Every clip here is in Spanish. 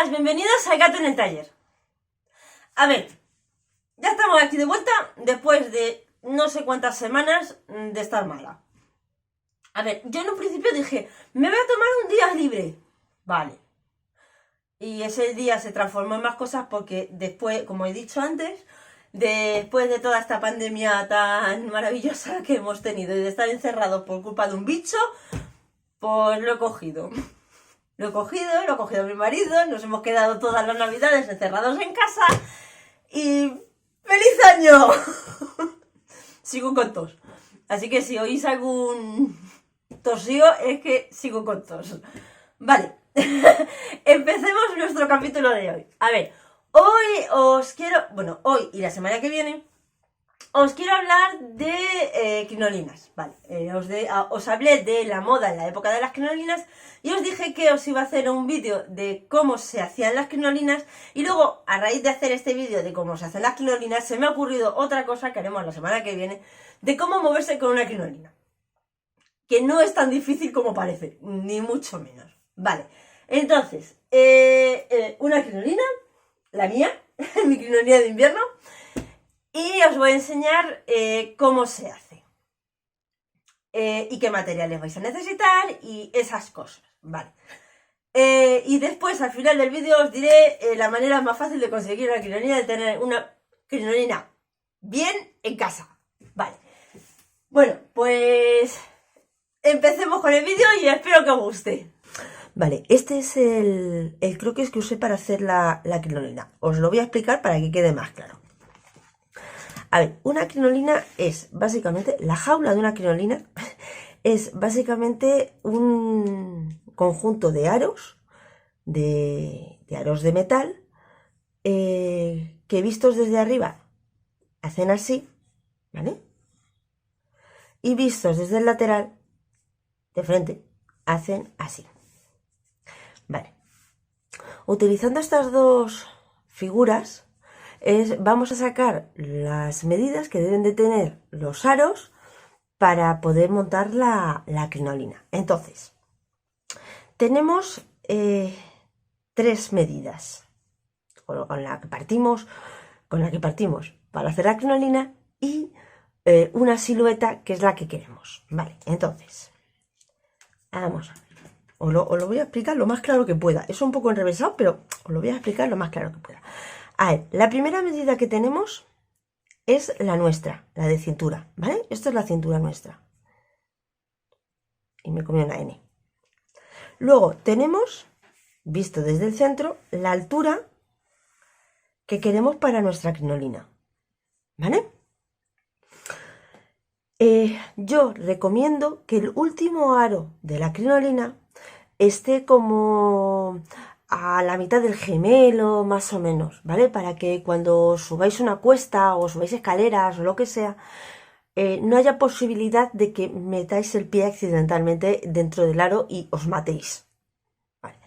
Buenas, bienvenidos a Gato en el Taller. A ver, ya estamos aquí de vuelta después de no sé cuántas semanas de estar mala. A ver, yo en un principio dije, me voy a tomar un día libre. Vale. Y ese día se transformó en más cosas porque después, como he dicho antes, después de toda esta pandemia tan maravillosa que hemos tenido y de estar encerrados por culpa de un bicho, pues lo he cogido. Lo he cogido mi marido, nos hemos quedado todas las navidades encerrados en casa y ¡feliz año! Sigo con tos. Así que si oís algún tosío es que sigo con tos. Vale, empecemos nuestro capítulo de hoy. A ver, hoy y la semana que viene os quiero hablar de crinolinas, vale. Os hablé de la moda en la época de las crinolinas y os dije que os iba a hacer un vídeo de cómo se hacían las crinolinas y luego, a raíz de hacer este vídeo de cómo se hacen las crinolinas, se me ha ocurrido otra cosa que haremos la semana que viene de cómo moverse con una crinolina. Que no es tan difícil como parece, ni mucho menos. Vale, entonces, una crinolina, la mía, mi crinolina de invierno. Y os voy a enseñar cómo se hace y qué materiales vais a necesitar y esas cosas, ¿vale? Y después, al final del vídeo, os diré la manera más fácil de conseguir una crinolina, de tener una crinolina bien en casa, ¿vale? Bueno, pues empecemos con el vídeo y espero que os guste. Vale, este es el croquis que usé para hacer la crinolina. Os lo voy a explicar para que quede más claro. A ver, una crinolina es básicamente, la jaula de una crinolina es básicamente un conjunto de aros, de aros de metal, que vistos desde arriba hacen así, ¿vale? Y vistos desde el lateral, de frente, hacen así, ¿vale? Utilizando estas dos figuras, vamos a sacar las medidas que deben de tener los aros para poder montar la crinolina. Entonces, tenemos tres medidas con la que partimos para hacer la crinolina y una silueta que es la que queremos. Vale, entonces, vamos a ver. Os lo voy a explicar lo más claro que pueda. Es un poco enrevesado, pero os lo voy a explicar lo más claro que pueda. A ver, la primera medida que tenemos es la nuestra, la de cintura, ¿vale? Esta es la cintura nuestra. Y me comí una N. Luego tenemos, visto desde el centro, la altura que queremos para nuestra crinolina, ¿vale? Yo recomiendo que el último aro de la crinolina esté como a la mitad del gemelo, más o menos, ¿vale? Para que cuando subáis una cuesta o subáis escaleras o lo que sea, no haya posibilidad de que metáis el pie accidentalmente dentro del aro y os matéis, ¿vale?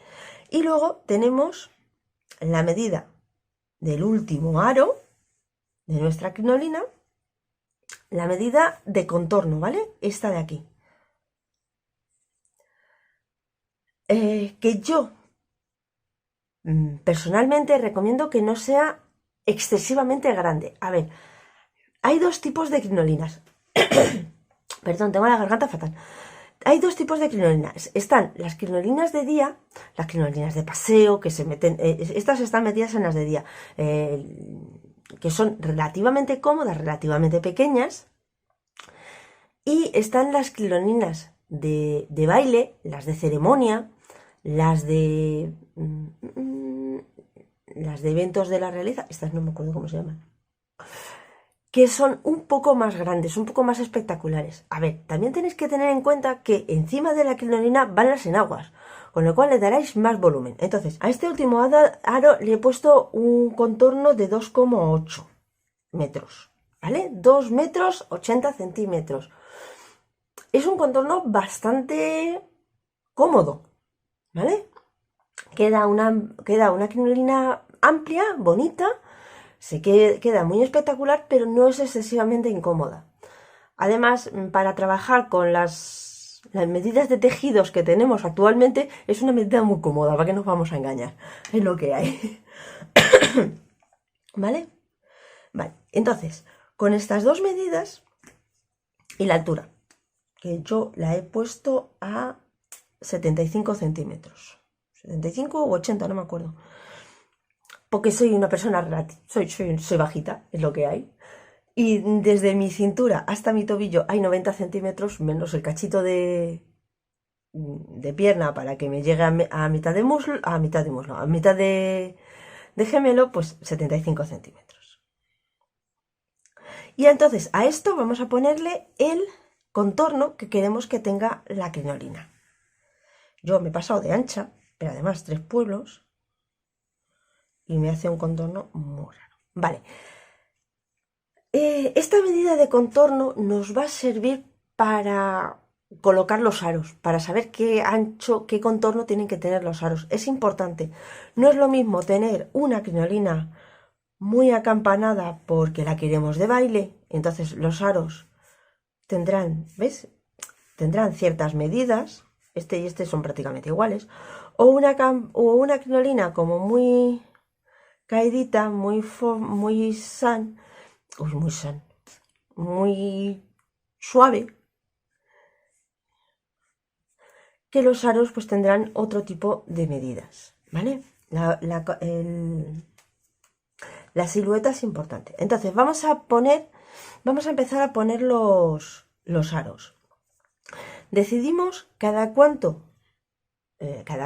Y luego tenemos la medida del último aro de nuestra crinolina, la medida de contorno, ¿vale? Esta de aquí. Que yo personalmente recomiendo que no sea excesivamente grande. A ver, hay dos tipos de crinolinas. Perdón, tengo la garganta fatal. Hay dos tipos de crinolinas. Están las crinolinas de día, las crinolinas de paseo, que se meten... estas están metidas en las de día, que son relativamente cómodas, relativamente pequeñas. Y están las crinolinas de baile, las de ceremonia, las de eventos de la realeza, estas no me acuerdo cómo se llaman, que son un poco más grandes, un poco más espectaculares. A ver, también tenéis que tener en cuenta que encima de la crinolina van las enaguas, con lo cual le daréis más volumen. Entonces, a este último aro le he puesto un contorno de 2,8 metros, ¿vale? 2 metros 80 centímetros. Es un contorno bastante cómodo, ¿vale? Queda una crinolina amplia, bonita, queda muy espectacular, pero no es excesivamente incómoda. Además, para trabajar con las las medidas de tejidos que tenemos actualmente es una medida muy cómoda, ¿para qué nos vamos a engañar? Es lo que hay. ¿Vale? Vale, entonces, con estas dos medidas y la altura, que yo la he puesto a 75 centímetros. 75 o 80, no me acuerdo. Porque soy una persona relativa, soy bajita, es lo que hay. Y desde mi cintura hasta mi tobillo hay 90 centímetros, menos el cachito de pierna para que me llegue a mitad de muslo, a mitad de gemelo, pues 75 centímetros. Y entonces a esto vamos a ponerle el contorno que queremos que tenga la crinolina. Yo me he pasado de ancha, pero además 3 pueblos, y me hace un contorno muy raro. Vale. Esta medida de contorno nos va a servir para colocar los aros, para saber qué ancho, qué contorno tienen que tener los aros. Es importante. No es lo mismo tener una crinolina muy acampanada porque la queremos de baile, entonces los aros tendrán, ¿ves? Tendrán ciertas medidas, este y este son prácticamente iguales, o una crinolina como muy caidita, muy san, muy suave, que los aros pues tendrán otro tipo de medidas, ¿vale? La silueta es importante. Entonces vamos a empezar a poner los aros. Decidimos cada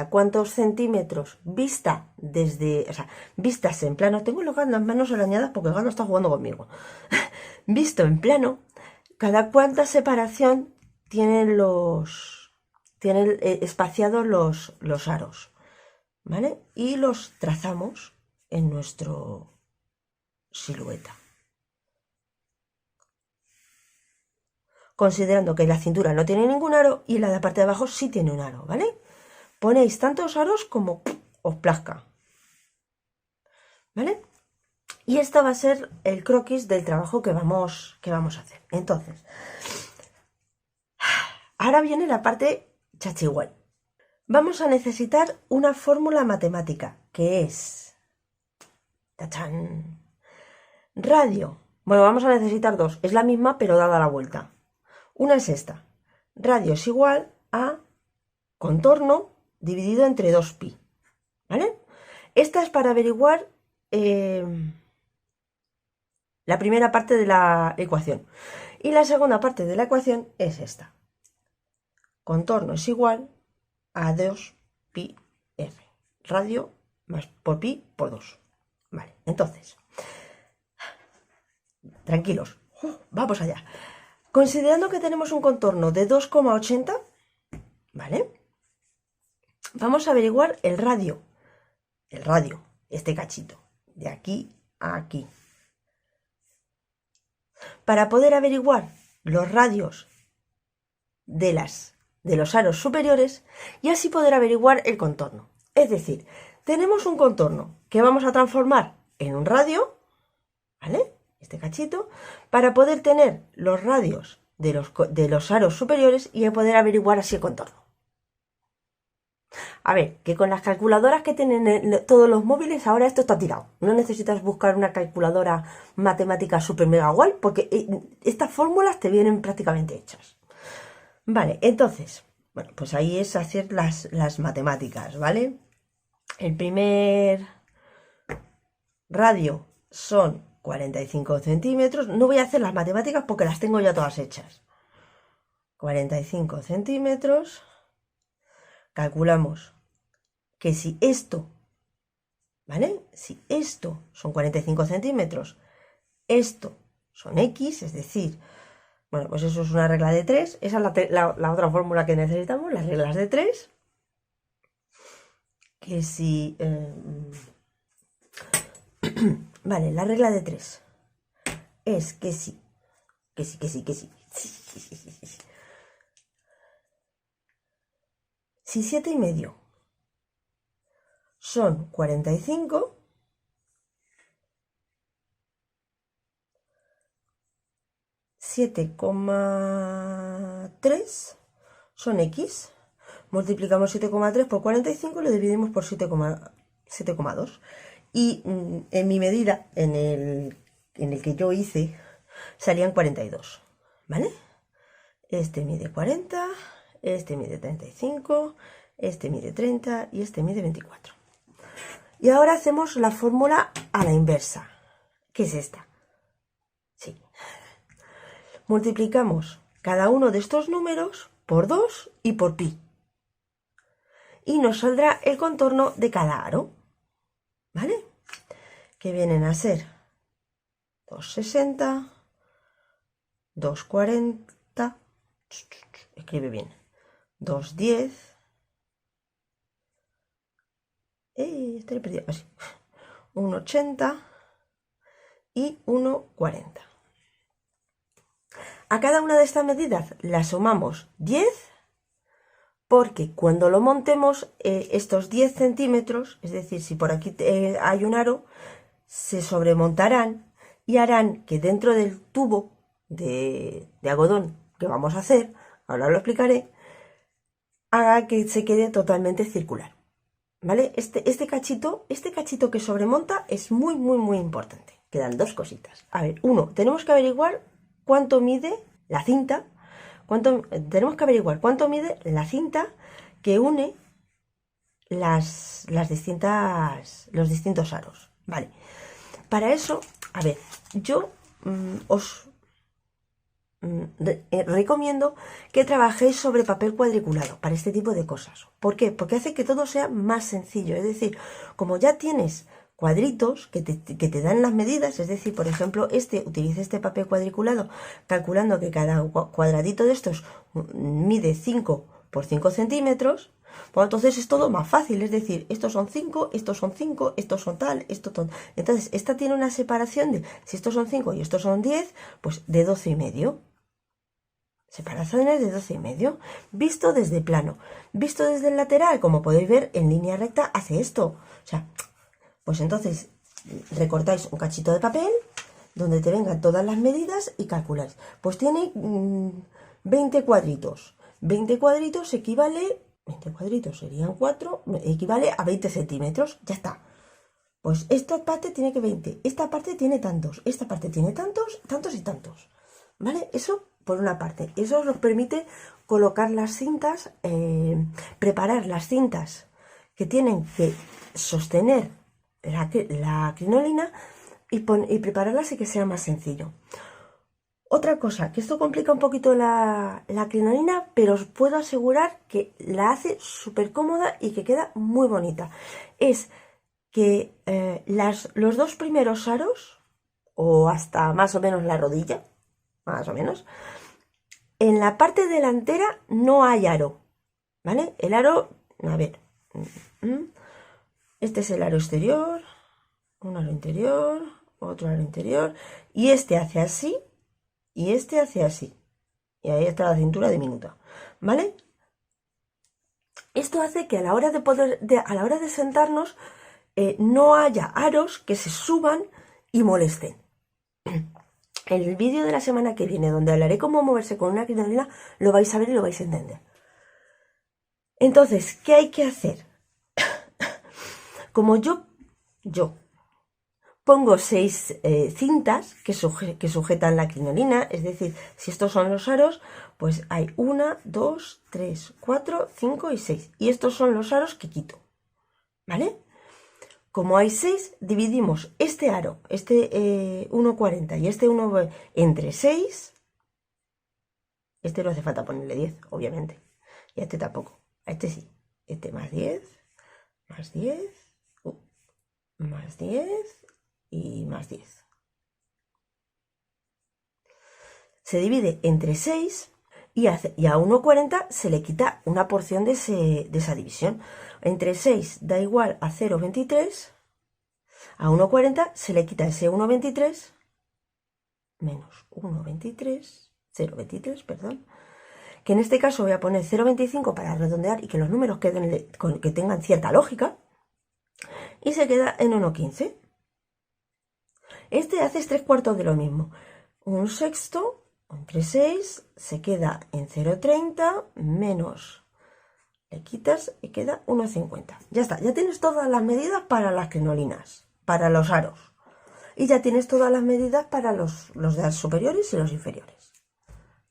cuántos centímetros vistas en plano. Tengo las manos arañadas porque el gato está jugando conmigo. Visto en plano, cada cuánta separación tienen espaciados los aros, ¿vale? Y los trazamos en nuestro silueta. Considerando que la cintura no tiene ningún aro y la de la parte de abajo sí tiene un aro, ¿vale? Ponéis tantos aros como os plazca, ¿vale? Y esta va a ser el croquis del trabajo que vamos a hacer. Entonces, ahora viene la parte chachiguay. Vamos a necesitar una fórmula matemática, que es... ¡Tachán! Radio. Bueno, vamos a necesitar dos. Es la misma, pero dada la vuelta. Una es esta. Radio es igual a contorno dividido entre 2pi. ¿Vale? Esta es para averiguar la primera parte de la ecuación. Y la segunda parte de la ecuación es esta. Contorno es igual a 2pi r. Radio más por pi por 2. Vale, entonces, tranquilos, vamos allá. Considerando que tenemos un contorno de 2,80, ¿vale? Vamos a averiguar el radio, este cachito, de aquí a aquí. Para poder averiguar los radios de los aros superiores y así poder averiguar el contorno. Es decir, tenemos un contorno que vamos a transformar en un radio, ¿vale? Este cachito, para poder tener los radios de los aros superiores y poder averiguar así el contorno. A ver, que con las calculadoras que tienen todos los móviles, ahora esto está tirado. No necesitas buscar una calculadora matemática super mega guay, porque estas fórmulas te vienen prácticamente hechas. Vale, entonces, bueno, pues ahí es hacer las matemáticas, ¿vale? El primer radio son 45 centímetros. No voy a hacer las matemáticas porque las tengo ya todas hechas. 45 centímetros. Calculamos que si esto, ¿vale? Si esto son 45 centímetros, esto son X, es decir, bueno, pues eso es una regla de 3. Esa es la otra fórmula que necesitamos, las reglas de 3. Que si... vale, la regla de 3 es que sí. Si 7,5 son 45, 7,3 son X. Multiplicamos 7,3 por 45 y lo dividimos por 7,2. Y en mi medida, en el que yo hice, salían 42, ¿vale? Este mide 40, este mide 35, este mide 30 y este mide 24. Y ahora hacemos la fórmula a la inversa, que es esta. Sí. Multiplicamos cada uno de estos números por 2 y por pi. Y nos saldrá el contorno de cada aro, ¿vale? Que vienen a ser 260, 240, escribe bien, 210, estoy perdido, así, 1,80 y 1,40. A cada una de estas medidas la sumamos 10, porque cuando lo montemos, estos 10 centímetros, es decir, si por aquí hay un aro, se sobremontarán y harán que dentro del tubo de algodón que vamos a hacer, ahora lo explicaré, haga que se quede totalmente circular, ¿vale? Este cachito que sobremonta es muy, muy, muy importante. Quedan dos cositas. A ver, tenemos que averiguar cuánto mide la cinta, tenemos que averiguar cuánto mide la cinta que une los distintos aros, ¿vale? Para eso, a ver, yo os recomiendo que trabajéis sobre papel cuadriculado para este tipo de cosas. ¿Por qué? Porque hace que todo sea más sencillo. Es decir, como ya tienes cuadritos que te dan las medidas, es decir, por ejemplo, utilice este papel cuadriculado calculando que cada cuadradito de estos mide 5 por 5 centímetros, pues entonces es todo más fácil, es decir, estos son 5, estos son 5, estos son tal, estos son... Entonces, esta tiene una separación de, si estos son 5 y estos son 10, pues de 12,5. Separaciones de 12,5. Visto desde plano. Visto desde el lateral, como podéis ver, en línea recta hace esto. O sea, pues entonces recortáis un cachito de papel donde te vengan todas las medidas y calculáis. Pues tiene 20 cuadritos. 20 cuadritos equivale... 20 cuadritos serían 4, equivale a 20 centímetros. Ya está. Pues esta parte tiene que 20, esta parte tiene tantos, esta parte tiene tantos, tantos y tantos. ¿Vale? Eso por una parte. Eso nos permite colocar las cintas, preparar las cintas que tienen que sostener la crinolina y prepararlas y que sea más sencillo. Otra cosa, que esto complica un poquito la crinolina, pero os puedo asegurar que la hace súper cómoda y que queda muy bonita. Es que los dos primeros aros, o hasta más o menos la rodilla, más o menos, en la parte delantera no hay aro, ¿vale? El aro, a ver, este es el aro exterior, un aro interior, otro aro interior, y este hace así, y este hace así. Y ahí está la cintura diminuta, ¿vale? Esto hace que a la hora de sentarnos no haya aros que se suban y molesten. El vídeo de la semana que viene, donde hablaré cómo moverse con una crinolina, lo vais a ver y lo vais a entender. Entonces, ¿qué hay que hacer? Como yo pongo 6 cintas que sujetan la crinolina, es decir, si estos son los aros, pues hay 1, 2, 3, 4, 5 y 6. Y estos son los aros que quito, ¿vale? Como hay 6, dividimos este aro, este 1,40 y este 1 entre 6. Este no hace falta ponerle 10, obviamente. Y a este tampoco. A este sí. Este más 10, más 10, más 10 y más 10. Se divide entre 6 y a 1,40 se le quita una porción de esa división. Entre 6 da igual a 0,23. A 1,40 se le quita ese 1,23 menos 1,23, 0,23, perdón. Que en este caso voy a poner 0,25 para redondear y que los números que tengan cierta lógica. Y se queda en 1,15. Este hace 3/4 de lo mismo. 1/6, entre 6, se queda en 0,30 menos, le quitas y queda 1,50. Ya está, ya tienes todas las medidas para las crinolinas, para los aros. Y ya tienes todas las medidas para los de superiores y los inferiores.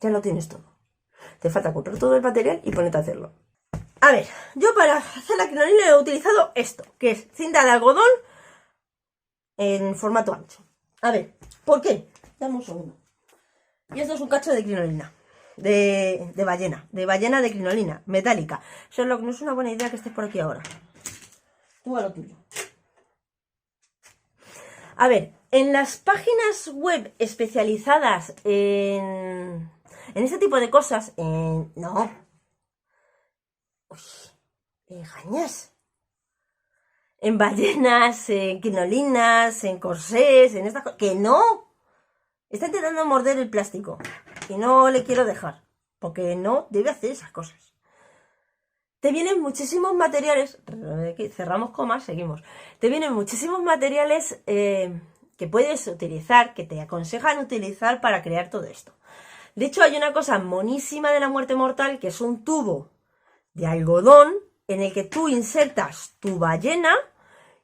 Ya lo tienes todo. Te falta comprar todo el material y ponerte a hacerlo. A ver, yo para hacer la crinolina he utilizado esto, que es cinta de algodón en formato ancho. A ver, ¿por qué? Dame un segundo. Y esto es un cacho de crinolina, de ballena de crinolina, metálica. Solo que no es una buena idea que estés por aquí ahora. Tú a lo tuyo. A ver, en las páginas web especializadas en este tipo de cosas, no. Uy, engañas. En ballenas, en crinolinas, en corsés, en estas cosas. ¡Que no! Está intentando morder el plástico. Y no le quiero dejar. Porque no debe hacer esas cosas. Te vienen muchísimos materiales. Cerramos comas, seguimos. Te vienen muchísimos materiales que puedes utilizar, que te aconsejan utilizar para crear todo esto. De hecho, hay una cosa monísima de la muerte mortal, que es un tubo de algodón en el que tú insertas tu ballena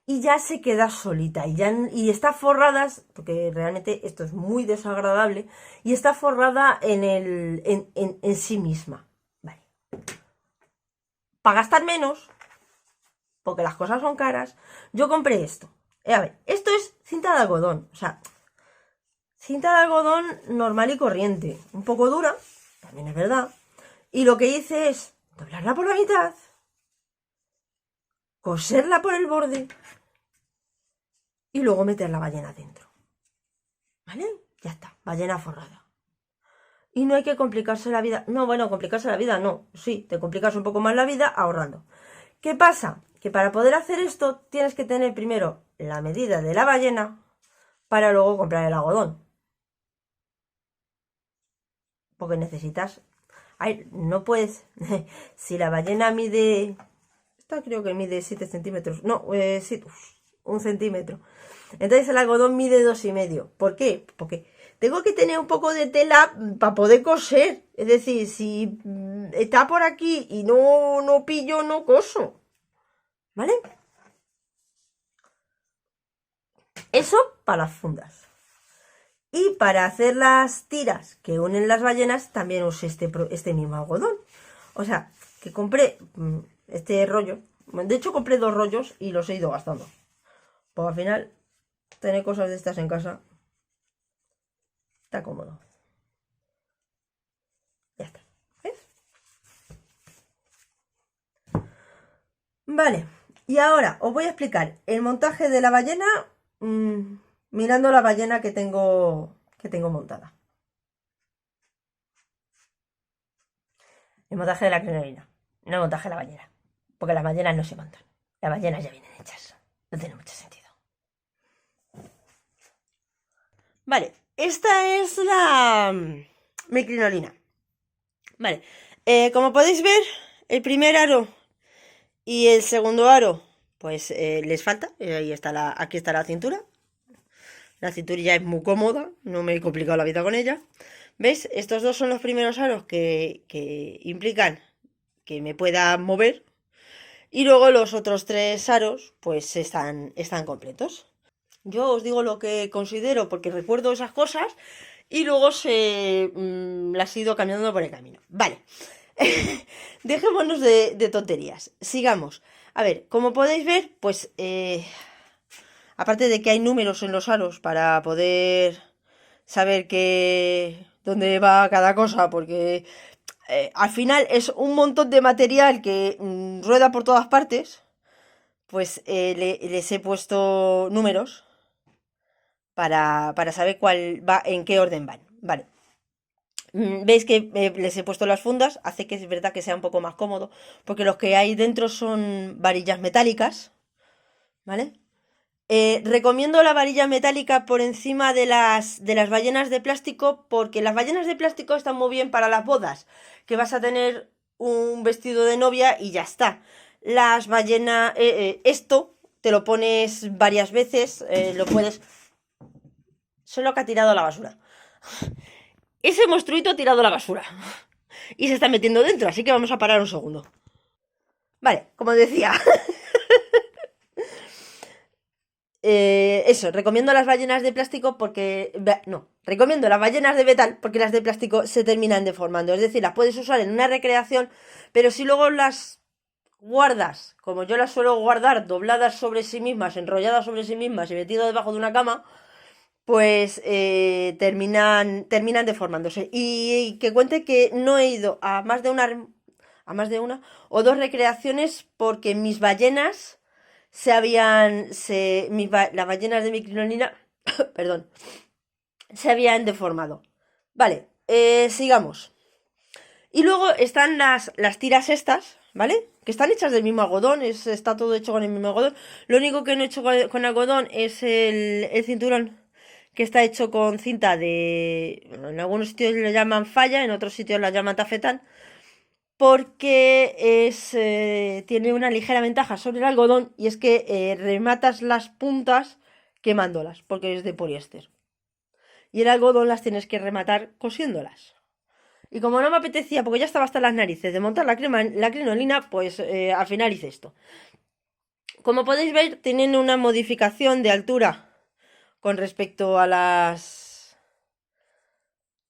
y ya se queda solita y está forrada, porque realmente esto es muy desagradable, y está forrada en sí misma. Vale. Para gastar menos, porque las cosas son caras, yo compré esto. A ver, esto es cinta de algodón, o sea, cinta de algodón normal y corriente, un poco dura, también es verdad, y lo que hice es doblarla por la mitad, coserla por el borde y luego meter la ballena dentro. ¿Vale? Ya está, ballena forrada. Y no hay que complicarse la vida. No, bueno, complicarse la vida no. Sí, te complicas un poco más la vida ahorrando. ¿Qué pasa? Que para poder hacer esto tienes que tener primero la medida de la ballena para luego comprar el algodón. Porque necesitas... Ay, no puedes... Si la ballena mide... Esta creo que mide 7 centímetros. No, sí, 1 centímetro. Entonces el algodón mide 2,5. ¿Por qué? Porque tengo que tener un poco de tela para poder coser. Es decir, si está por aquí y no pillo, no coso. ¿Vale? Eso para las fundas. Y para hacer las tiras que unen las ballenas, también usé este mismo algodón. O sea, que compré este rollo. De hecho, compré 2 rollos y los he ido gastando. Pues al final, tener cosas de estas en casa está cómodo. Ya está. ¿Ves? Vale. Y ahora os voy a explicar el montaje de la ballena mirando la ballena que tengo montada. El montaje de la crinolina, no el montaje de la ballena. Porque las ballenas no se montan. Las ballenas ya vienen hechas. No tiene mucho sentido. Vale, esta es mi crinolina. Vale, como podéis ver, el primer aro y el segundo aro, pues les falta. Ahí está aquí está la cintura. La cinturilla es muy cómoda, no me he complicado la vida con ella. ¿Ves? Estos dos son los primeros aros que implican que me pueda mover. Y luego los otros 3 aros, pues están completos. Yo os digo lo que considero porque recuerdo esas cosas y luego las he ido cambiando por el camino. Vale, dejémonos de tonterías, sigamos. A ver, como podéis ver, pues aparte de que hay números en los aros para poder saber dónde va cada cosa, porque al final es un montón de material que rueda por todas partes, pues les he puesto números para saber cuál va, en qué orden van. Vale. Veis que les he puesto las fundas, hace que es verdad que sea un poco más cómodo, porque los que hay dentro son varillas metálicas, ¿vale? Recomiendo la varilla metálica por encima de las ballenas de plástico, porque las ballenas de plástico están muy bien para las bodas, que vas a tener un vestido de novia y ya está. Las ballenas, esto te lo pones varias veces, lo puedes... Solo que ha tirado a la basura. ese monstruito ha tirado a la basura. Y se está metiendo dentro, así que vamos a parar un segundo. Vale, como decía. Eso, recomiendo las ballenas de plástico porque... No, recomiendo las ballenas de metal porque las de plástico se terminan deformando. Es decir, las puedes usar en una recreación, pero si luego las guardas, como yo las suelo guardar, dobladas sobre sí mismas, enrolladas sobre sí mismas y metidas debajo de una cama, pues terminan deformándose. Y que cuente que no he ido a más de una o dos recreaciones porque mis ballenas las ballenas de mi crinolina, perdón, se habían deformado. Vale, sigamos. Y luego están las tiras estas, ¿vale? Que están hechas del mismo algodón, está todo hecho con el mismo algodón. Lo único que no he hecho con algodón es el cinturón, que está hecho con cinta de... En algunos sitios lo llaman falla, en otros sitios la llaman tafetán, porque tiene una ligera ventaja sobre el algodón y es que rematas las puntas quemándolas, porque es de poliéster. Y el algodón las tienes que rematar cosiéndolas. Y como no me apetecía, porque ya estaba hasta las narices de montar la crinolina, pues al final hice esto. Como podéis ver, tienen una modificación de altura con respecto a las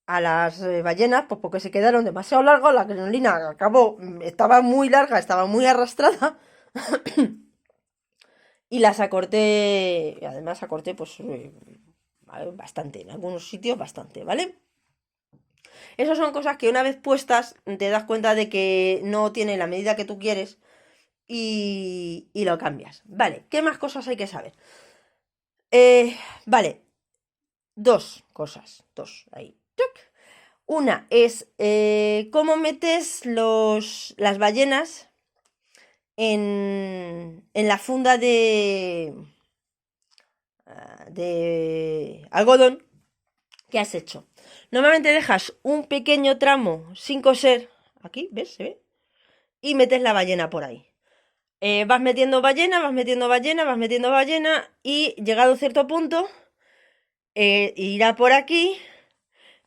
ballenas, pues porque se quedaron demasiado largos. La crinolina estaba muy larga, estaba muy arrastrada. Y las acorté, además acorté pues bastante, en algunos sitios bastante, ¿vale? Esas son cosas que una vez puestas te das cuenta de que no tiene la medida que tú quieres y lo cambias. Vale, ¿qué más cosas hay que saber? Vale, dos cosas, dos, ahí. Una es cómo metes las ballenas en la funda de algodón que has hecho. Normalmente dejas un pequeño tramo sin coser, aquí, ¿ves? ¿Se ve? Y metes la ballena por ahí. Vas metiendo ballena, vas metiendo ballena, vas metiendo ballena y llegado a cierto punto irá por aquí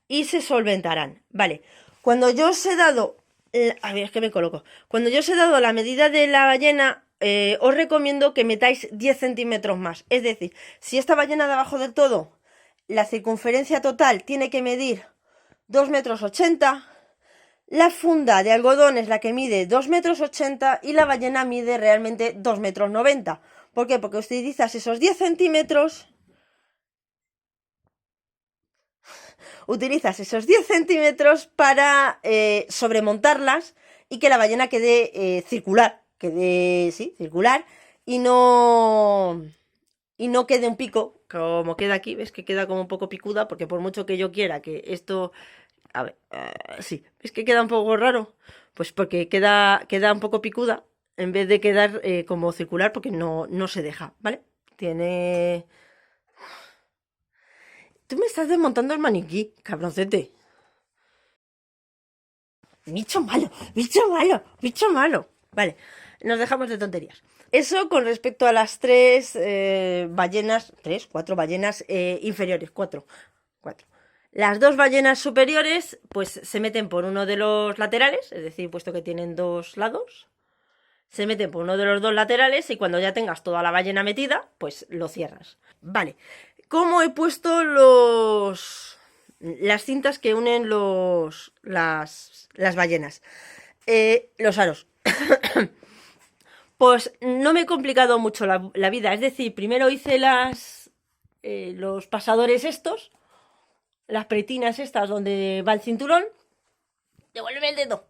y se solventarán. Vale, cuando yo os he dado... A ver, es que me coloco. Cuando yo os he dado la medida de la ballena, os recomiendo que metáis 10 centímetros más. Es decir, si esta ballena de abajo del todo, la circunferencia total tiene que medir 2,80 m, la funda de algodón es la que mide 2,80 m y la ballena mide realmente 2,90 m. ¿Por qué? Porque utilizas esos 10 centímetros... Utilizas esos 10 centímetros para sobremontarlas y que la ballena quede circular, circular y no quede un pico, como queda aquí, ves que queda como un poco picuda, porque por mucho que yo quiera que esto, a ver, sí, ves que queda un poco raro, pues porque queda un poco picuda, en vez de quedar como circular, porque no se deja, ¿vale? Tiene... Tú me estás desmontando el maniquí, cabroncete. Bicho malo, bicho malo, bicho malo. Vale, nos dejamos de tonterías. Eso con respecto a las tres ballenas, cuatro ballenas inferiores, cuatro. Las dos ballenas superiores, pues se meten por uno de los laterales, es decir, puesto que tienen dos lados, se meten por uno de los dos laterales y cuando ya tengas toda la ballena metida, pues lo cierras. Vale, ¿cómo he puesto las cintas que unen las ballenas? Los aros. Pues no me he complicado mucho la vida. Es decir, primero hice los pasadores estos, las pretinas estas donde va el cinturón. Devuélveme el dedo.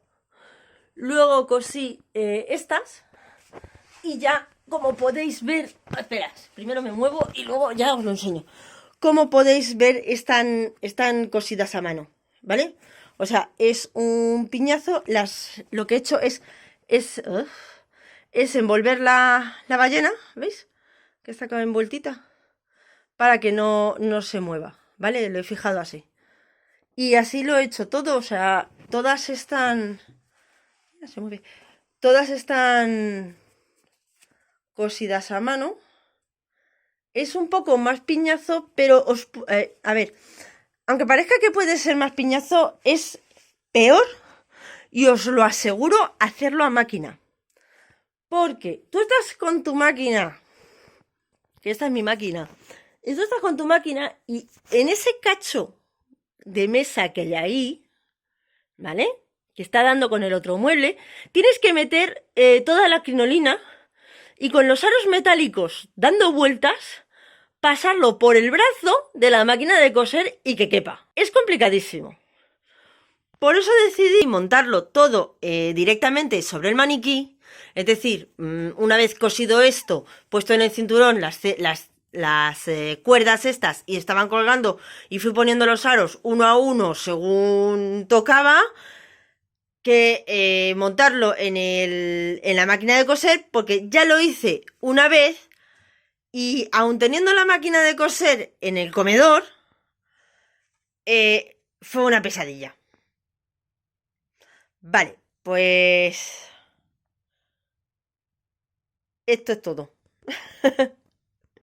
Luego cosí estas y ya, como podéis ver... Esperad, primero me muevo y luego ya os lo enseño. Como podéis ver, están cosidas a mano, ¿vale? O sea, es un piñazo. Lo que he hecho es envolver la ballena, ¿veis? Que está acá envueltita, para que no se mueva, ¿vale? Lo he fijado así. Y así lo he hecho todo, o sea, todas están... Ya se mueve. Todas están cosidas a mano. Es un poco más piñazo, pero a ver, aunque parezca que puede ser más piñazo, es peor, y os lo aseguro, hacerlo a máquina. Porque tú estás con tu máquina, que esta es mi máquina, y tú estás con tu máquina y en ese cacho de mesa que hay ahí, ¿vale? Que está dando con el otro mueble, tienes que meter toda la crinolina y con los aros metálicos dando vueltas, pasarlo por el brazo de la máquina de coser y que quepa. Es complicadísimo. Por eso decidí montarlo todo directamente sobre el maniquí. Es decir, una vez cosido esto, puesto en el cinturón las cuerdas estas y estaban colgando y fui poniendo los aros uno a uno según tocaba, que montarlo en la máquina de coser, porque ya lo hice una vez y aun teniendo la máquina de coser en el comedor, fue una pesadilla. Vale, pues esto es todo.